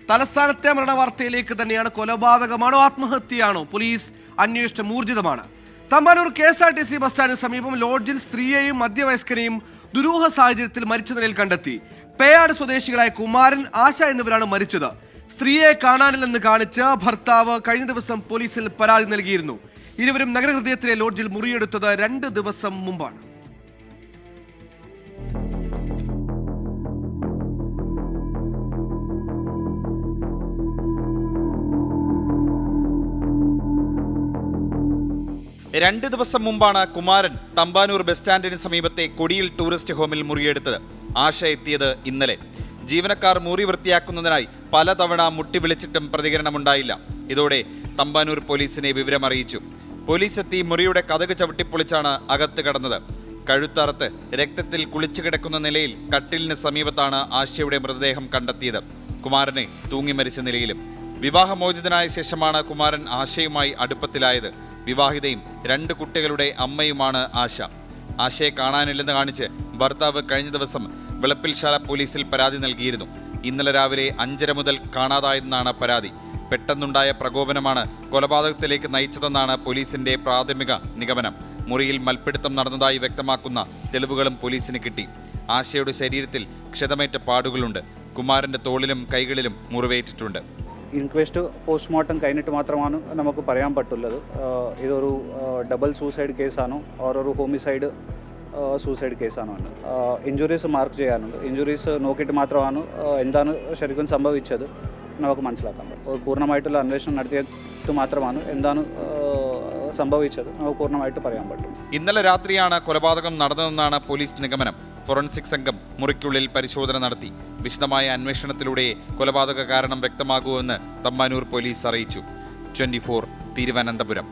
തലസ്ഥാനത്തെ മരണവാർത്തയിലേക്ക് തന്നെയാണ്. കൊലപാതകമാണോ ആത്മഹത്യയാണോ? പോലീസ് അന്വേഷണം ഊർജിതമാണ്. തമ്പാനൂർ KSRTC ബസ് സ്റ്റാൻഡിന് സമീപം ലോഡ്ജിൽ സ്ത്രീയെയും മധ്യവയസ്കനെയും ദുരൂഹ സാഹചര്യത്തിൽ മരിച്ച നിലയിൽ കണ്ടെത്തി. പേയാട് സ്വദേശികളായ കുമാരൻ, ആശ എന്നിവരാണ് മരിച്ചത്. സ്ത്രീയെ കാണാനില്ലെന്ന് കാണിച്ച് ഭർത്താവ് കഴിഞ്ഞ ദിവസം പോലീസിൽ പരാതി നൽകിയിരുന്നു. ഇരുവരും നഗരഹൃദയത്തിലെ ലോഡ്ജിൽ മുറിയെടുത്തത് 2 ദിവസം മുമ്പാണ്. രണ്ട് ദിവസം മുമ്പാണ് കുമാരൻ തമ്പാനൂർ ബസ് സ്റ്റാൻഡിന് സമീപത്തെ കൊടിയിൽ ടൂറിസ്റ്റ് ഹോമിൽ മുറിയെടുത്തത്. ആശ എത്തിയത് ഇന്നലെ. ജീവനക്കാർ മുറി വൃത്തിയാക്കുന്നതിനായി പലതവണ മുട്ടി വിളിച്ചിട്ടും പ്രതികരണമുണ്ടായില്ല. ഇതോടെ തമ്പാനൂർ പോലീസിനെ വിവരമറിയിച്ചു. പോലീസ് എത്തി മുറിയുടെ കതക് ചവിട്ടിപ്പൊളിച്ചാണ് അകത്ത് കടന്നത്. കഴുത്തറുത്ത് രക്തത്തിൽ കുളിച്ചു കിടക്കുന്ന നിലയിൽ കട്ടിലിന് സമീപത്താണ് ആശയുടെ മൃതദേഹം കണ്ടെത്തിയത്. കുമാരനെ തൂങ്ങി മരിച്ച നിലയിലും. വിവാഹമോചിതനായ ശേഷമാണ് കുമാരൻ ആശയുമായി അടുപ്പത്തിലായത്. വിവാഹിതയും 2 കുട്ടികളുടെ അമ്മയുമാണ് ആശ. ആശയെ കാണാനില്ലെന്ന് കാണിച്ച് ഭർത്താവ് കഴിഞ്ഞ ദിവസം വിളപ്പിൽശാല പോലീസിൽ പരാതി നൽകിയിരുന്നു. ഇന്നലെ രാവിലെ 5:30 മുതൽ കാണാതായെന്നാണ് പരാതി. പെട്ടെന്നുണ്ടായ പ്രകോപനമാണ് കൊലപാതകത്തിലേക്ക് നയിച്ചതെന്നാണ് പോലീസിന്റെ പ്രാഥമിക നിഗമനം. മുറിയിൽ മൽപ്പിടുത്തം നടന്നതായി വ്യക്തമാക്കുന്ന തെളിവുകളും പോലീസിന് കിട്ടി. ആശയുടെ ശരീരത്തിൽ ക്ഷതമേറ്റ പാടുകളുണ്ട്. കുമാരന്റെ തോളിലും കൈകളിലും മുറിവേറ്റിട്ടുണ്ട്. ഇൻക്വസ്റ്റ് പോസ്റ്റ്മോർട്ടം കഴിഞ്ഞിട്ട് മാത്രമാണ് നമുക്ക് പറയാൻ പറ്റുള്ളത് ഇതൊരു ഡബിൾ സൂസൈഡ് കേസാണോ ഒരു ഹോമിസൈഡ് സൂസൈഡ് കേസാണോ എന്ന്. ഇഞ്ചുറീസ് മാർക്ക് ചെയ്യാനുണ്ട്. ഇഞ്ചുറീസ് നോക്കിയിട്ട് മാത്രമാണ് എന്താണ് ശരിക്കും സംഭവിച്ചത് നമുക്ക് മനസ്സിലാക്കാൻ പറ്റും. പൂർണ്ണമായിട്ടുള്ള അന്വേഷണം നടത്തിയിട്ട് മാത്രമാണ് എന്താണ് സംഭവിച്ചത് നമുക്ക് പൂർണ്ണമായിട്ട് പറയാൻ പറ്റും. ഇന്നലെ രാത്രിയാണ് കൊലപാതകം നടന്നതെന്നാണ് പോലീസ് നിഗമനം. ഫോറൻസിക് സംഘം മുറിക്കുള്ളിൽ പരിശോധന നടത്തി. വിശദമായ അന്വേഷണത്തിലൂടെ കൊലപാതക കാരണം വ്യക്തമാകുമെന്ന് തമ്പാനൂർ പോലീസ് അറിയിച്ചു. 24 തിരുവനന്തപുരം.